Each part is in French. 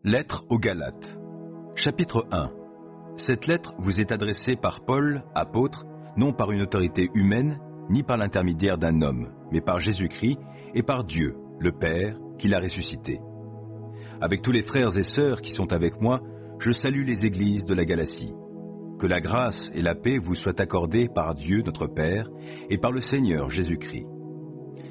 Lettre aux Galates. Chapitre 1. Cette lettre vous est adressée par Paul, apôtre, non par une autorité humaine, ni par l'intermédiaire d'un homme, mais par Jésus-Christ et par Dieu, le Père, qui l'a ressuscité. Avec tous les frères et sœurs qui sont avec moi, je salue les églises de la Galatie. Que la grâce et la paix vous soient accordées par Dieu notre Père et par le Seigneur Jésus-Christ.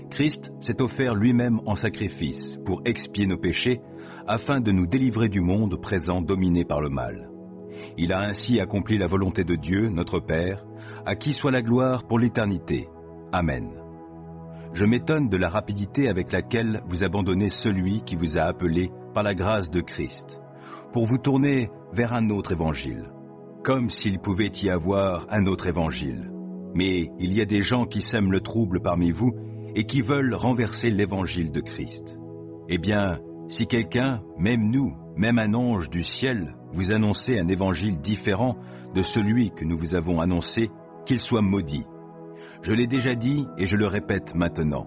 Christ s'est offert lui-même en sacrifice pour expier nos péchés, afin de nous délivrer du monde présent dominé par le mal. Il a ainsi accompli la volonté de Dieu, notre Père, à qui soit la gloire pour l'éternité. Amen. Je m'étonne de la rapidité avec laquelle vous abandonnez celui qui vous a appelé par la grâce de Christ, pour vous tourner vers un autre évangile, comme s'il pouvait y avoir un autre évangile. Mais il y a des gens qui sèment le trouble parmi vous et qui veulent renverser l'évangile de Christ. Eh bien, si quelqu'un, même nous, même un ange du ciel, vous annonçait un évangile différent de celui que nous vous avons annoncé, qu'il soit maudit. Je l'ai déjà dit et je le répète maintenant.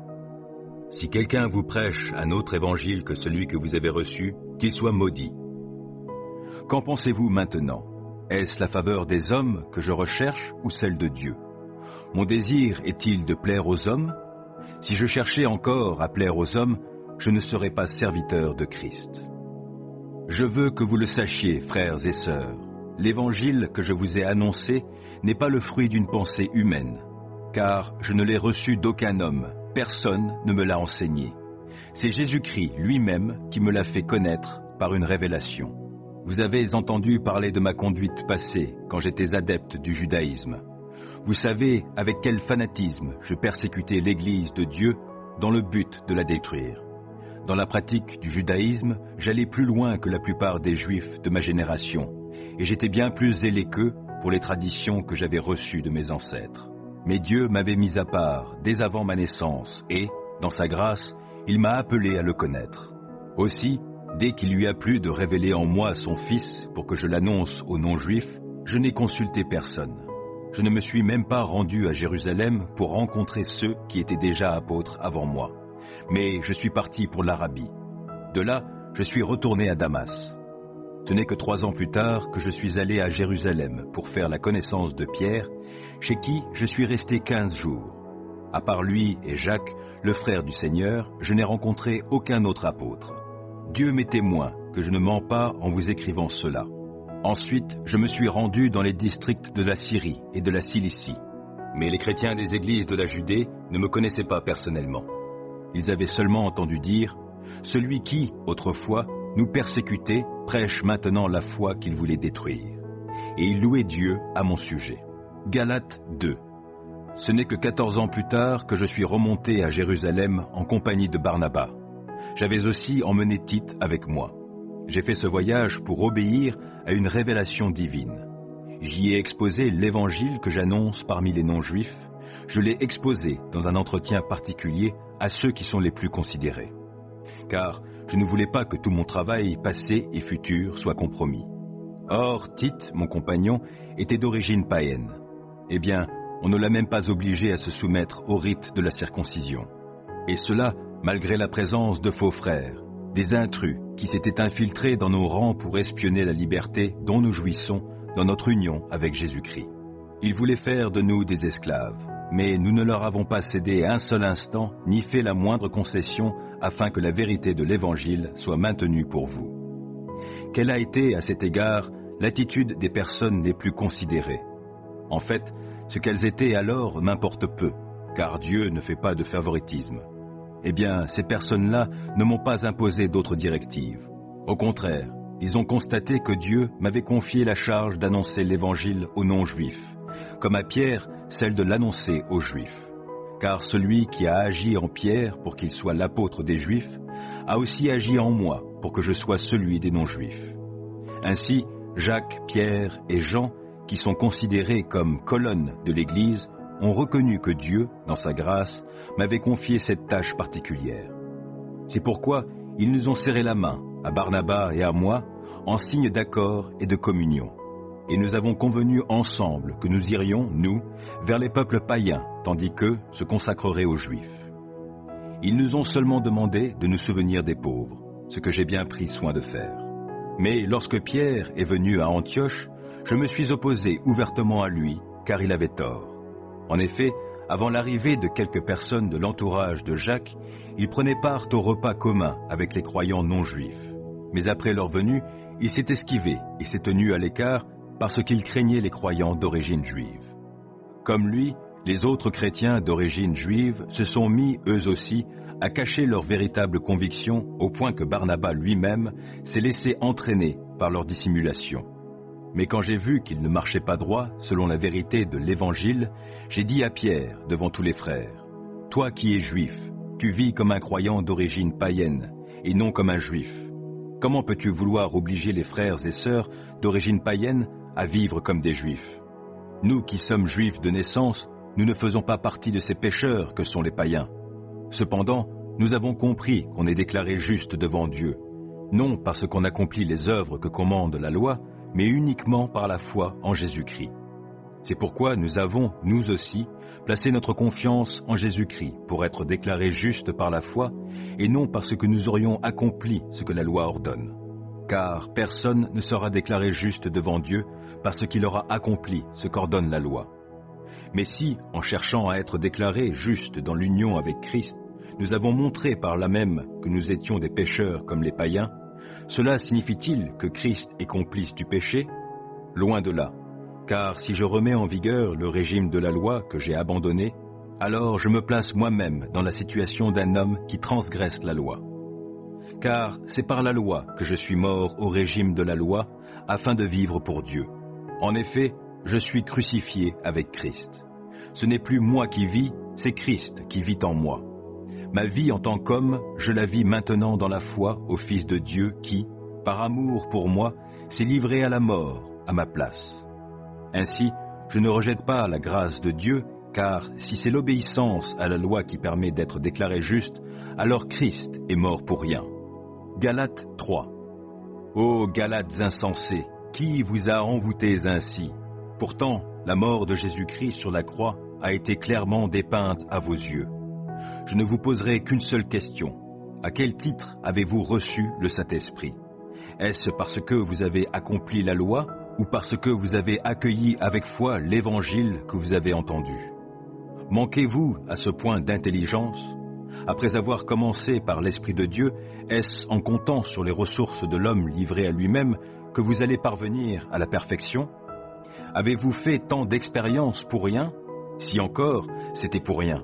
Si quelqu'un vous prêche un autre évangile que celui que vous avez reçu, qu'il soit maudit. Qu'en pensez-vous maintenant? Est-ce la faveur des hommes que je recherche ou celle de Dieu? Mon désir est-il de plaire aux hommes? Si je cherchais encore à plaire aux hommes, je ne serais pas serviteur de Christ. Je veux que vous le sachiez, frères et sœurs, l'évangile que je vous ai annoncé n'est pas le fruit d'une pensée humaine, car je ne l'ai reçu d'aucun homme, personne ne me l'a enseigné. C'est Jésus-Christ lui-même qui me l'a fait connaître par une révélation. Vous avez entendu parler de ma conduite passée quand j'étais adepte du judaïsme. Vous savez avec quel fanatisme je persécutais l'Église de Dieu dans le but de la détruire. Dans la pratique du judaïsme, j'allais plus loin que la plupart des Juifs de ma génération, et j'étais bien plus zélé qu'eux pour les traditions que j'avais reçues de mes ancêtres. Mais Dieu m'avait mis à part dès avant ma naissance, et, dans sa grâce, il m'a appelé à le connaître. Aussi, dès qu'il lui a plu de révéler en moi son Fils pour que je l'annonce aux non-Juifs, je n'ai consulté personne. Je ne me suis même pas rendu à Jérusalem pour rencontrer ceux qui étaient déjà apôtres avant moi. Mais je suis parti pour l'Arabie. De là, je suis retourné à Damas. Ce n'est que 3 ans plus tard que je suis allé à Jérusalem pour faire la connaissance de Pierre, chez qui je suis resté 15 jours. À part lui et Jacques, le frère du Seigneur, je n'ai rencontré aucun autre apôtre. Dieu m'est témoin que je ne mens pas en vous écrivant cela. Ensuite, je me suis rendu dans les districts de la Syrie et de la Cilicie. Mais les chrétiens des églises de la Judée ne me connaissaient pas personnellement. Ils avaient seulement entendu dire « Celui qui, autrefois, nous persécutait, prêche maintenant la foi qu'il voulait détruire. » Et ils louaient Dieu à mon sujet. Galates 2. Ce n'est que 14 ans plus tard que je suis remonté à Jérusalem en compagnie de Barnabas. J'avais aussi emmené Tite avec moi. J'ai fait ce voyage pour obéir à une révélation divine. J'y ai exposé l'évangile que j'annonce parmi les non-juifs. Je l'ai exposé dans un entretien particulier à ceux qui sont les plus considérés. Car je ne voulais pas que tout mon travail passé et futur soit compromis. Or, Tite, mon compagnon, était d'origine païenne. Eh bien, on ne l'a même pas obligé à se soumettre au rite de la circoncision. Et cela, malgré la présence de faux frères, des intrus qui s'étaient infiltrés dans nos rangs pour espionner la liberté dont nous jouissons dans notre union avec Jésus-Christ. Ils voulaient faire de nous des esclaves, mais nous ne leur avons pas cédé un seul instant, ni fait la moindre concession afin que la vérité de l'Évangile soit maintenue pour vous. Quelle a été, à cet égard, l'attitude des personnes les plus considérées? En fait, ce qu'elles étaient alors m'importe peu, car Dieu ne fait pas de favoritisme. Eh bien, ces personnes-là ne m'ont pas imposé d'autres directives. Au contraire, ils ont constaté que Dieu m'avait confié la charge d'annoncer l'Évangile aux non-juifs, comme à Pierre, celle de l'annoncer aux Juifs. Car celui qui a agi en Pierre pour qu'il soit l'apôtre des Juifs, a aussi agi en moi pour que je sois celui des non-Juifs. Ainsi, Jacques, Pierre et Jean, qui sont considérés comme colonnes de l'Église, ont reconnu que Dieu, dans sa grâce, m'avait confié cette tâche particulière. C'est pourquoi ils nous ont serré la main, à Barnabas et à moi, en signe d'accord et de communion. Et nous avons convenu ensemble que nous irions, nous, vers les peuples païens, tandis qu'eux se consacreraient aux Juifs. Ils nous ont seulement demandé de nous souvenir des pauvres, ce que j'ai bien pris soin de faire. Mais lorsque Pierre est venu à Antioche, je me suis opposé ouvertement à lui, car il avait tort. En effet, avant l'arrivée de quelques personnes de l'entourage de Jacques, il prenait part au repas commun avec les croyants non juifs. Mais après leur venue, il s'est esquivé et s'est tenu à l'écart parce qu'il craignait les croyants d'origine juive. Comme lui, les autres chrétiens d'origine juive se sont mis, eux aussi, à cacher leurs véritables convictions au point que Barnabas lui-même s'est laissé entraîner par leur dissimulation. Mais quand j'ai vu qu'il ne marchait pas droit selon la vérité de l'Évangile, j'ai dit à Pierre devant tous les frères, « Toi qui es juif, tu vis comme un croyant d'origine païenne et non comme un juif. Comment peux-tu vouloir obliger les frères et sœurs d'origine païenne à vivre comme des juifs? Nous qui sommes juifs de naissance, nous ne faisons pas partie de ces pécheurs que sont les païens. Cependant, nous avons compris qu'on est déclaré juste devant Dieu, non parce qu'on accomplit les œuvres que commande la loi, mais uniquement par la foi en Jésus-Christ. C'est pourquoi nous avons, nous aussi, placé notre confiance en Jésus-Christ pour être déclarés justes par la foi et non parce que nous aurions accompli ce que la loi ordonne. Car personne ne sera déclaré juste devant Dieu parce qu'il aura accompli ce qu'ordonne la loi. Mais si, en cherchant à être déclarés justes dans l'union avec Christ, nous avons montré par là même que nous étions des pécheurs comme les païens, cela signifie-t-il que Christ est complice du péché? Loin de là. Car si je remets en vigueur le régime de la loi que j'ai abandonné, alors je me place moi-même dans la situation d'un homme qui transgresse la loi. Car c'est par la loi que je suis mort au régime de la loi, afin de vivre pour Dieu. En effet, je suis crucifié avec Christ. Ce n'est plus moi qui vis, c'est Christ qui vit en moi. Ma vie en tant qu'homme, je la vis maintenant dans la foi au Fils de Dieu qui, par amour pour moi, s'est livré à la mort à ma place. Ainsi, je ne rejette pas la grâce de Dieu, car si c'est l'obéissance à la loi qui permet d'être déclaré juste, alors Christ est mort pour rien. Galates 3. Ô Galates insensés, qui vous a envoûtés ainsi? Pourtant, la mort de Jésus-Christ sur la croix a été clairement dépeinte à vos yeux. Je ne vous poserai qu'une seule question. À quel titre avez-vous reçu le Saint-Esprit? Est-ce parce que vous avez accompli la loi ou parce que vous avez accueilli avec foi l'Évangile que vous avez entendu? Manquez-vous à ce point d'intelligence? Après avoir commencé par l'Esprit de Dieu, est-ce en comptant sur les ressources de l'homme livré à lui-même que vous allez parvenir à la perfection? Avez-vous fait tant d'expériences pour rien? Si encore, c'était pour rien.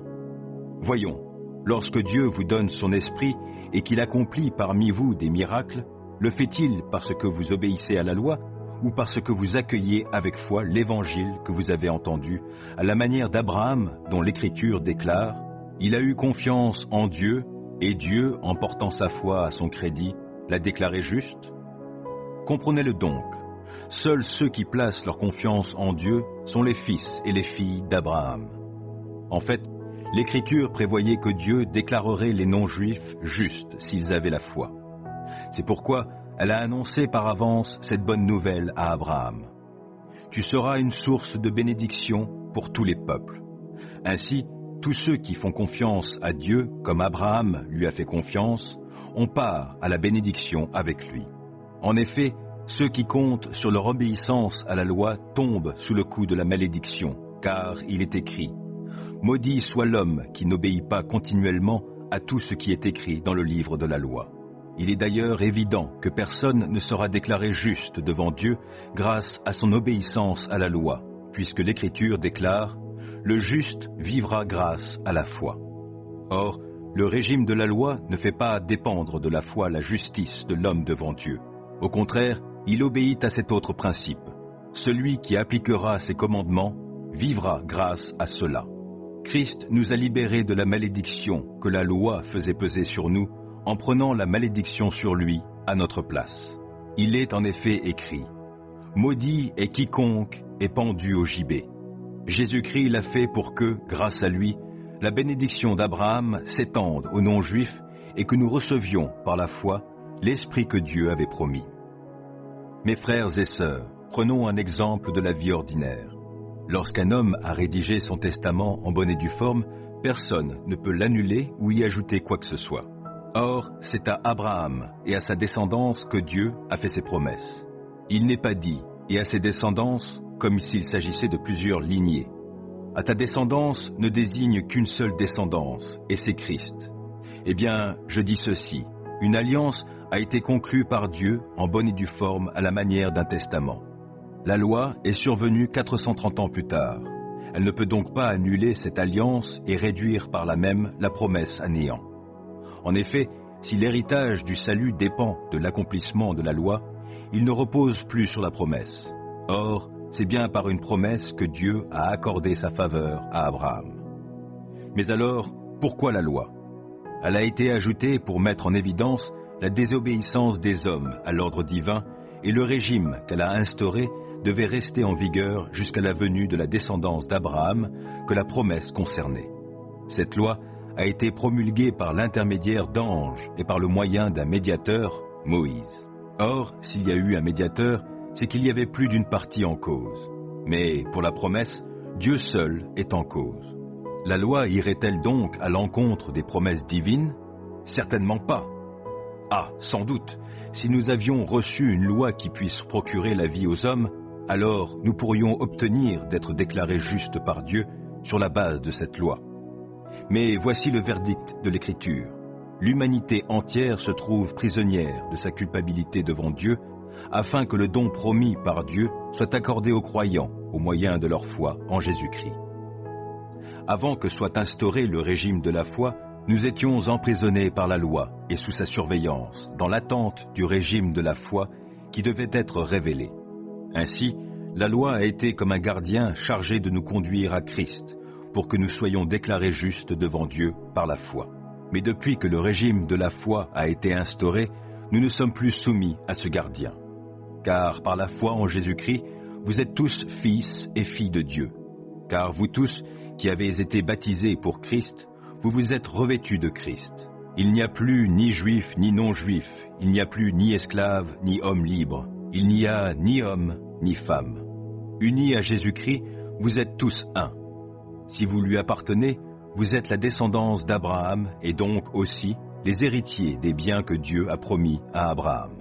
Voyons, lorsque Dieu vous donne son esprit et qu'il accomplit parmi vous des miracles, le fait-il parce que vous obéissez à la loi ou parce que vous accueillez avec foi l'évangile que vous avez entendu, à la manière d'Abraham dont l'Écriture déclare « Il a eu confiance en Dieu et Dieu, en portant sa foi à son crédit, l'a déclaré juste ?» Comprenez-le donc, seuls ceux qui placent leur confiance en Dieu sont les fils et les filles d'Abraham. En fait, l'Écriture prévoyait que Dieu déclarerait les non-juifs justes s'ils avaient la foi. C'est pourquoi elle a annoncé par avance cette bonne nouvelle à Abraham. Tu seras une source de bénédiction pour tous les peuples. Ainsi, tous ceux qui font confiance à Dieu, comme Abraham lui a fait confiance, ont part à la bénédiction avec lui. En effet, ceux qui comptent sur leur obéissance à la loi tombent sous le coup de la malédiction, car il est écrit « Maudit soit l'homme qui n'obéit pas continuellement à tout ce qui est écrit dans le livre de la loi ». Il est d'ailleurs évident que personne ne sera déclaré juste devant Dieu grâce à son obéissance à la loi, puisque l'Écriture déclare « Le juste vivra grâce à la foi ». Or, le régime de la loi ne fait pas dépendre de la foi la justice de l'homme devant Dieu. Au contraire, il obéit à cet autre principe. Celui qui appliquera ses commandements vivra grâce à cela. Christ nous a libérés de la malédiction que la loi faisait peser sur nous en prenant la malédiction sur lui à notre place. Il est en effet écrit « Maudit est quiconque est pendu au gibet ». Jésus-Christ l'a fait pour que, grâce à lui, la bénédiction d'Abraham s'étende aux non-juifs et que nous recevions, par la foi, l'Esprit que Dieu avait promis. Mes frères et sœurs, prenons un exemple de la vie ordinaire. Lorsqu'un homme a rédigé son testament en bonne et due forme, personne ne peut l'annuler ou y ajouter quoi que ce soit. Or, c'est à Abraham et à sa descendance que Dieu a fait ses promesses. Il n'est pas dit « et à ses descendances » comme s'il s'agissait de plusieurs lignées. À ta descendance ne désigne qu'une seule descendance, et c'est Christ. Eh bien, je dis ceci, une alliance a été conclue par Dieu en bonne et due forme à la manière d'un testament. La loi est survenue 430 ans plus tard. Elle ne peut donc pas annuler cette alliance et réduire par là même la promesse à néant. En effet, si l'héritage du salut dépend de l'accomplissement de la loi, il ne repose plus sur la promesse. Or, c'est bien par une promesse que Dieu a accordé sa faveur à Abraham. Mais alors, pourquoi la loi? Elle a été ajoutée pour mettre en évidence la désobéissance des hommes à l'ordre divin et le régime qu'elle a instauré devait rester en vigueur jusqu'à la venue de la descendance d'Abraham que la promesse concernait. Cette loi a été promulguée par l'intermédiaire d'anges et par le moyen d'un médiateur, Moïse. Or, s'il y a eu un médiateur, c'est qu'il y avait plus d'une partie en cause. Mais pour la promesse, Dieu seul est en cause. La loi irait-elle donc à l'encontre des promesses divines? Certainement pas. Ah, sans doute, si nous avions reçu une loi qui puisse procurer la vie aux hommes, alors nous pourrions obtenir d'être déclarés justes par Dieu sur la base de cette loi. Mais voici le verdict de l'Écriture. L'humanité entière se trouve prisonnière de sa culpabilité devant Dieu, afin que le don promis par Dieu soit accordé aux croyants au moyen de leur foi en Jésus-Christ. Avant que soit instauré le régime de la foi, nous étions emprisonnés par la loi et sous sa surveillance, dans l'attente du régime de la foi qui devait être révélé. Ainsi, la loi a été comme un gardien chargé de nous conduire à Christ, pour que nous soyons déclarés justes devant Dieu par la foi. Mais depuis que le régime de la foi a été instauré, nous ne sommes plus soumis à ce gardien. Car par la foi en Jésus-Christ, vous êtes tous fils et filles de Dieu. Car vous tous, qui avez été baptisés pour Christ, vous vous êtes revêtus de Christ. Il n'y a plus ni juif ni non-juif, il n'y a plus ni esclave ni homme libre, il n'y a ni homme ni femme. Unis à Jésus-Christ, vous êtes tous un. Si vous lui appartenez, vous êtes la descendance d'Abraham et donc aussi les héritiers des biens que Dieu a promis à Abraham.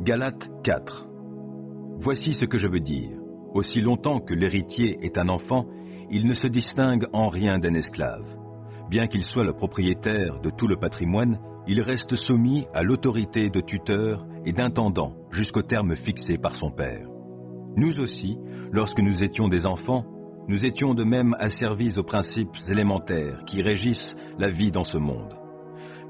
Galates 4. Voici ce que je veux dire. Aussi longtemps que l'héritier est un enfant, il ne se distingue en rien d'un esclave. Bien qu'il soit le propriétaire de tout le patrimoine, il reste soumis à l'autorité de tuteur et d'intendant jusqu'au terme fixé par son père. Nous aussi, lorsque nous étions des enfants, nous étions de même asservis aux principes élémentaires qui régissent la vie dans ce monde.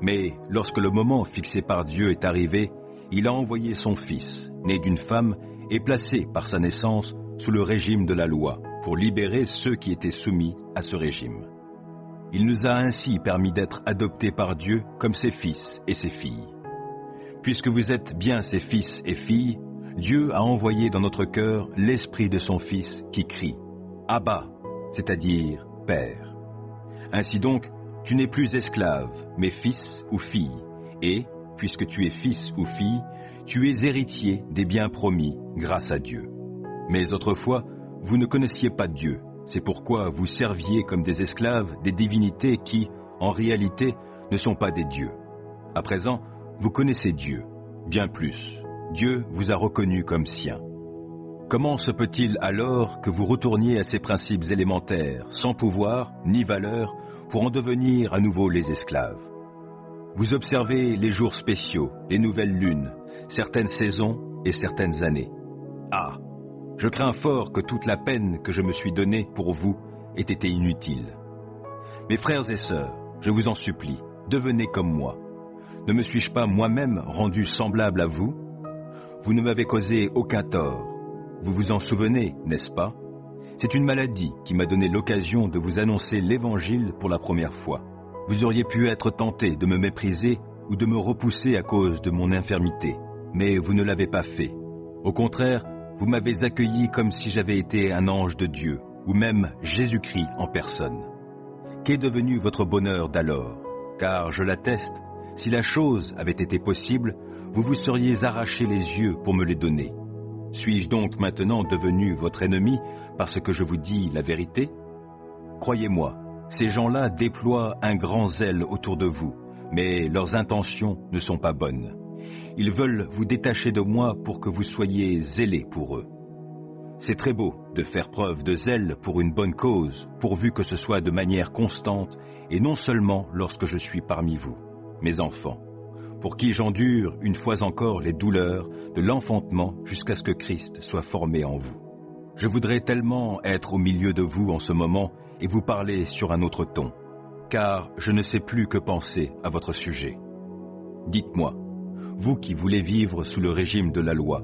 Mais lorsque le moment fixé par Dieu est arrivé, il a envoyé son Fils, né d'une femme, et placé par sa naissance sous le régime de la loi, pour libérer ceux qui étaient soumis à ce régime. Il nous a ainsi permis d'être adoptés par Dieu comme ses fils et ses filles. Puisque vous êtes bien ses fils et filles, Dieu a envoyé dans notre cœur l'esprit de son Fils qui crie « Abba », c'est-à-dire « Père ». Ainsi donc, tu n'es plus esclave, mais fils ou fille, et, puisque tu es fils ou fille, tu es héritier des biens promis grâce à Dieu. Mais autrefois, vous ne connaissiez pas Dieu, c'est pourquoi vous serviez comme des esclaves des divinités qui, en réalité, ne sont pas des dieux. À présent, vous connaissez Dieu, bien plus. Dieu vous a reconnu comme sien. Comment se peut-il alors que vous retourniez à ces principes élémentaires, sans pouvoir ni valeur, pour en devenir à nouveau les esclaves? Vous observez les jours spéciaux, les nouvelles lunes, certaines saisons et certaines années. Ah, je crains fort que toute la peine que je me suis donnée pour vous ait été inutile. Mes frères et sœurs, je vous en supplie, devenez comme moi. Ne me suis-je pas moi-même rendu semblable à vous? Vous ne m'avez causé aucun tort. Vous vous en souvenez, n'est-ce pas? C'est une maladie qui m'a donné l'occasion de vous annoncer l'Évangile pour la première fois. Vous auriez pu être tenté de me mépriser ou de me repousser à cause de mon infirmité, mais vous ne l'avez pas fait. Au contraire, vous m'avez accueilli comme si j'avais été un ange de Dieu, ou même Jésus-Christ en personne. Qu'est devenu votre bonheur d'alors? Car, je l'atteste, si la chose avait été possible, vous vous seriez arraché les yeux pour me les donner. Suis-je donc maintenant devenu votre ennemi parce que je vous dis la vérité? Croyez-moi, ces gens-là déploient un grand zèle autour de vous, Mais leurs intentions ne sont pas bonnes. Ils veulent vous détacher de moi pour que vous soyez zélés pour eux. C'est très beau de faire preuve de zèle pour une bonne cause, pourvu que ce soit de manière constante et non seulement lorsque je suis parmi vous, mes enfants, pour qui j'endure une fois encore les douleurs de l'enfantement jusqu'à ce que Christ soit formé en vous. Je voudrais tellement être au milieu de vous en ce moment et vous parler sur un autre ton, car je ne sais plus que penser à votre sujet. Dites-moi, vous qui voulez vivre sous le régime de la loi,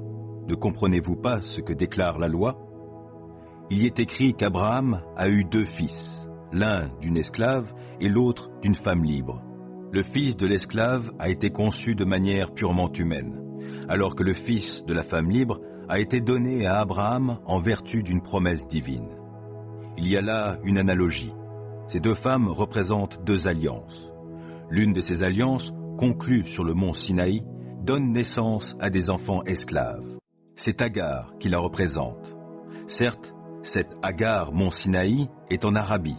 ne comprenez-vous pas ce que déclare la loi? Il y est écrit qu'Abraham a eu 2 fils, l'un d'une esclave et l'autre d'une femme libre. Le fils de l'esclave a été conçu de manière purement humaine, alors que le fils de la femme libre a été donné à Abraham en vertu d'une promesse divine. Il y a là une analogie. Ces 2 femmes représentent 2 alliances. L'une de ces alliances, conclue sur le mont Sinaï, donne naissance à des enfants esclaves. C'est Agar qui la représente. Certes, cette Agar mont Sinaï est en Arabie,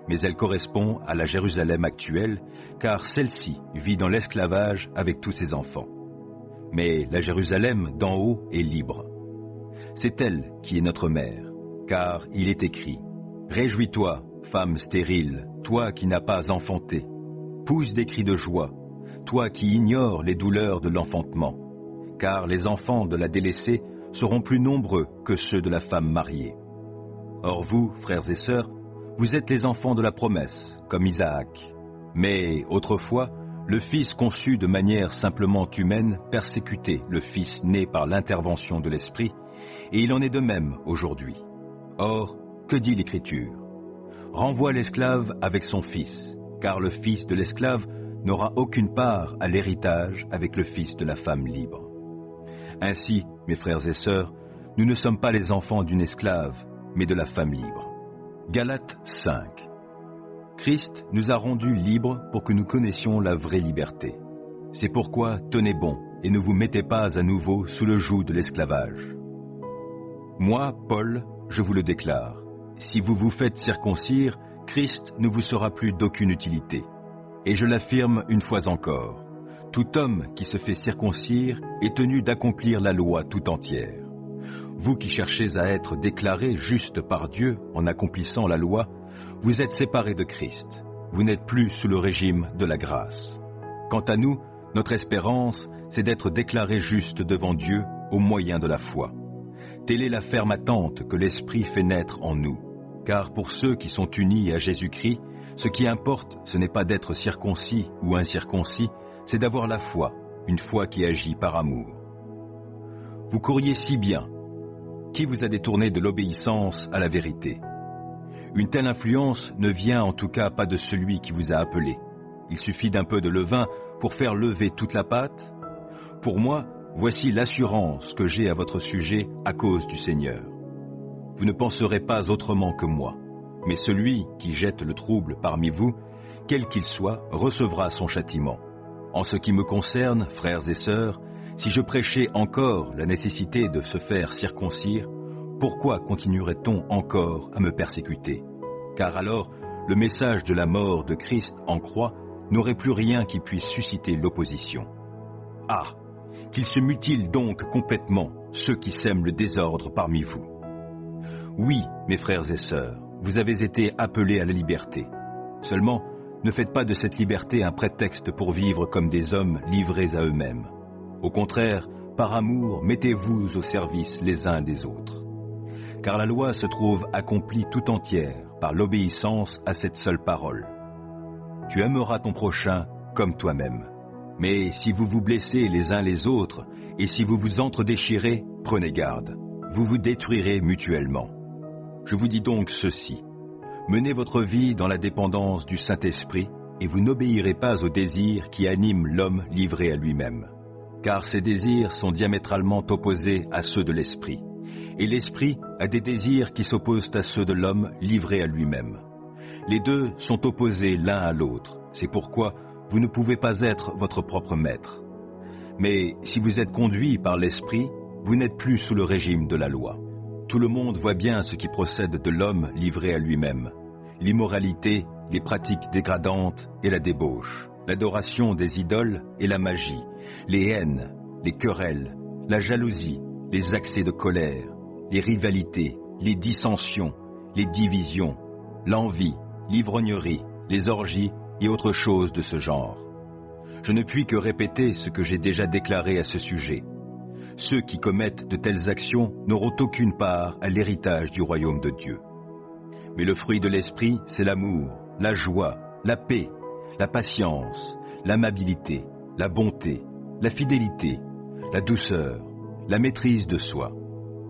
mais elle correspond à la Jérusalem actuelle, car celle-ci vit dans l'esclavage avec tous ses enfants. Mais la Jérusalem d'en haut est libre. C'est elle qui est notre mère, car il est écrit « Réjouis-toi, femme stérile, toi qui n'as pas enfanté. Pousse des cris de joie, toi qui ignores les douleurs de l'enfantement. Car les enfants de la délaissée seront plus nombreux que ceux de la femme mariée. Or vous, frères et sœurs, vous êtes les enfants de la promesse, comme Isaac. Mais autrefois, le fils conçu de manière simplement humaine persécutait le fils né par l'intervention de l'Esprit, et il en est de même aujourd'hui. Or, que dit l'Écriture? Renvoie l'esclave avec son fils, car le fils de l'esclave n'aura aucune part à l'héritage avec le fils de la femme libre. Ainsi, mes frères et sœurs, nous ne sommes pas les enfants d'une esclave, mais de la femme libre. Galates 5. Christ nous a rendus libres pour que nous connaissions la vraie liberté. C'est pourquoi tenez bon et ne vous mettez pas à nouveau sous le joug de l'esclavage. Moi, Paul, je vous le déclare, si vous vous faites circoncire, Christ ne vous sera plus d'aucune utilité. Et je l'affirme une fois encore. Tout homme qui se fait circoncire est tenu d'accomplir la loi tout entière. Vous qui cherchez à être déclarés justes par Dieu en accomplissant la loi, vous êtes séparés de Christ. Vous n'êtes plus sous le régime de la grâce. Quant à nous, notre espérance, c'est d'être déclarés justes devant Dieu au moyen de la foi. Telle est la ferme attente que l'Esprit fait naître en nous. Car pour ceux qui sont unis à Jésus-Christ, ce qui importe, ce n'est pas d'être circoncis ou incirconcis, c'est d'avoir la foi, une foi qui agit par amour. Vous couriez si bien. Qui vous a détourné de l'obéissance à la vérité? Une telle influence ne vient en tout cas pas de celui qui vous a appelé. Il suffit d'un peu de levain pour faire lever toute la pâte. Pour moi, voici l'assurance que j'ai à votre sujet à cause du Seigneur. Vous ne penserez pas autrement que moi, mais celui qui jette le trouble parmi vous, quel qu'il soit, recevra son châtiment. En ce qui me concerne, frères et sœurs, si je prêchais encore la nécessité de se faire circoncire, pourquoi continuerait-on encore à me persécuter? Car alors, le message de la mort de Christ en croix n'aurait plus rien qui puisse susciter l'opposition. Ah, qu'ils se mutilent donc complètement ceux qui sèment le désordre parmi vous. Oui, mes frères et sœurs, vous avez été appelés à la liberté. Seulement, ne faites pas de cette liberté un prétexte pour vivre comme des hommes livrés à eux-mêmes. Au contraire, par amour, mettez-vous au service les uns des autres. Car la loi se trouve accomplie tout entière par l'obéissance à cette seule parole. Tu aimeras ton prochain comme toi-même. Mais si vous vous blessez les uns les autres, et si vous vous entre-déchirez, prenez garde. Vous vous détruirez mutuellement. Je vous dis donc ceci. Menez votre vie dans la dépendance du Saint-Esprit, et vous n'obéirez pas aux désirs qui animent l'homme livré à lui-même. Car ces désirs sont diamétralement opposés à ceux de l'Esprit, et l'Esprit a des désirs qui s'opposent à ceux de l'homme livré à lui-même. Les deux sont opposés l'un à l'autre, c'est pourquoi vous ne pouvez pas être votre propre maître. Mais si vous êtes conduit par l'Esprit, vous n'êtes plus sous le régime de la loi. Tout le monde voit bien ce qui procède de l'homme livré à lui-même. L'immoralité, les pratiques dégradantes et la débauche, l'adoration des idoles et la magie, les haines, les querelles, la jalousie, les accès de colère, les rivalités, les dissensions, les divisions, l'envie, l'ivrognerie, les orgies et autres choses de ce genre. Je ne puis que répéter ce que j'ai déjà déclaré à ce sujet. Ceux qui commettent de telles actions n'auront aucune part à l'héritage du royaume de Dieu. Mais le fruit de l'esprit, c'est l'amour, la joie, la paix, la patience, l'amabilité, la bonté, la fidélité, la douceur, la maîtrise de soi.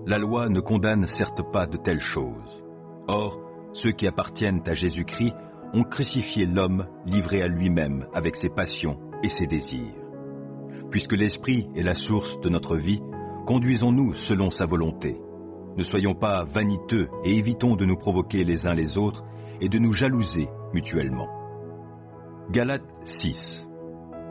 La loi ne condamne certes pas de telles choses. Or, ceux qui appartiennent à Jésus-Christ ont crucifié l'homme livré à lui-même avec ses passions et ses désirs. Puisque l'Esprit est la source de notre vie, conduisons-nous selon sa volonté. Ne soyons pas vaniteux et évitons de nous provoquer les uns les autres et de nous jalouser mutuellement. Galates 6.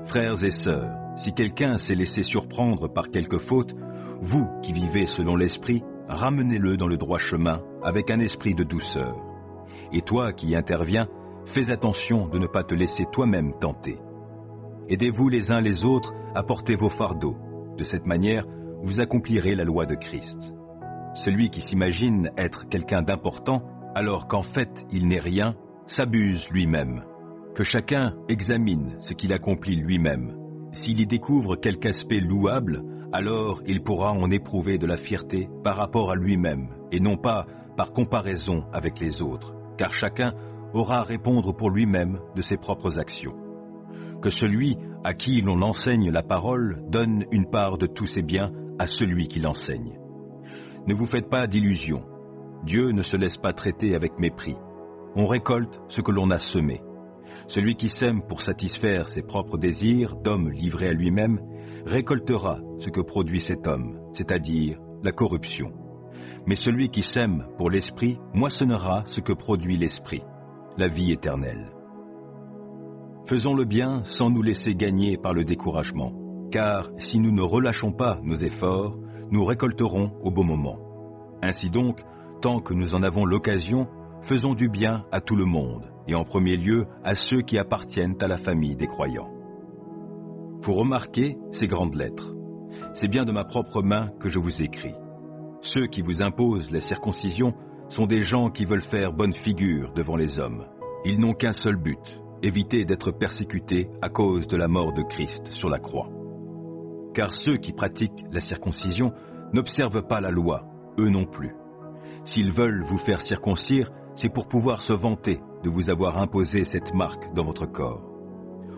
Frères et sœurs, si quelqu'un s'est laissé surprendre par quelque faute, vous qui vivez selon l'Esprit, ramenez-le dans le droit chemin avec un esprit de douceur. Et toi qui y interviens, fais attention de ne pas te laisser toi-même tenter. Aidez-vous les uns les autres à porter vos fardeaux. De cette manière, vous accomplirez la loi de Christ. Celui qui s'imagine être quelqu'un d'important, alors qu'en fait il n'est rien, s'abuse lui-même. Que chacun examine ce qu'il accomplit lui-même. S'il y découvre quelque aspect louable, alors il pourra en éprouver de la fierté par rapport à lui-même, et non pas par comparaison avec les autres, car chacun aura à répondre pour lui-même de ses propres actions. Que celui à qui l'on enseigne la parole donne une part de tous ses biens à celui qui l'enseigne. Ne vous faites pas d'illusions. Dieu ne se laisse pas traiter avec mépris. On récolte ce que l'on a semé. Celui qui sème pour satisfaire ses propres désirs d'homme livré à lui-même récoltera ce que produit cet homme, c'est-à-dire la corruption. Mais celui qui sème pour l'esprit moissonnera ce que produit l'esprit, la vie éternelle. Faisons le bien sans nous laisser gagner par le découragement, car si nous ne relâchons pas nos efforts, nous récolterons au bon moment. Ainsi donc, tant que nous en avons l'occasion, faisons du bien à tout le monde, et en premier lieu à ceux qui appartiennent à la famille des croyants. Vous remarquez ces grandes lettres. C'est bien de ma propre main que je vous écris. Ceux qui vous imposent la circoncision sont des gens qui veulent faire bonne figure devant les hommes. Ils n'ont qu'un seul but, éviter d'être persécutés à cause de la mort de Christ sur la croix. Car ceux qui pratiquent la circoncision n'observent pas la loi, eux non plus. S'ils veulent vous faire circoncire, c'est pour pouvoir se vanter de vous avoir imposé cette marque dans votre corps.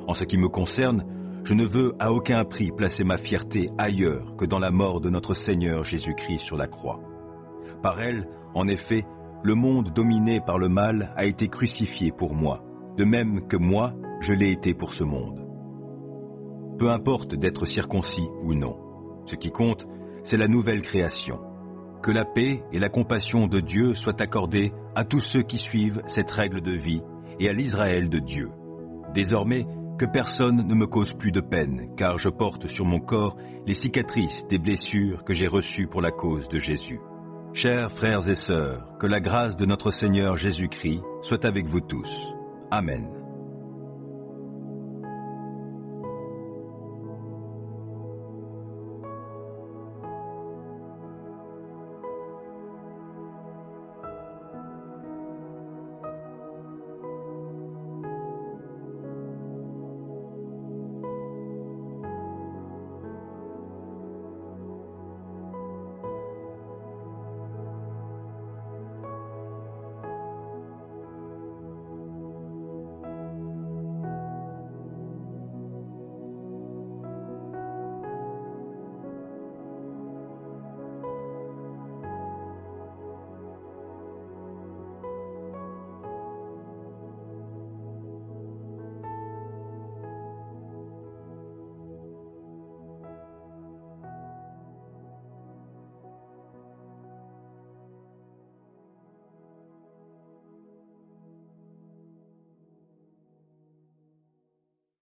En ce qui me concerne, je ne veux à aucun prix placer ma fierté ailleurs que dans la mort de notre Seigneur Jésus-Christ sur la croix. Par elle, en effet, le monde dominé par le mal a été crucifié pour moi, de même que moi, je l'ai été pour ce monde. Peu importe d'être circoncis ou non. Ce qui compte, c'est la nouvelle création. Que la paix et la compassion de Dieu soient accordées à tous ceux qui suivent cette règle de vie et à l'Israël de Dieu. Désormais, que personne ne me cause plus de peine, car je porte sur mon corps les cicatrices des blessures que j'ai reçues pour la cause de Jésus. Chers frères et sœurs, que la grâce de notre Seigneur Jésus-Christ soit avec vous tous. Amen.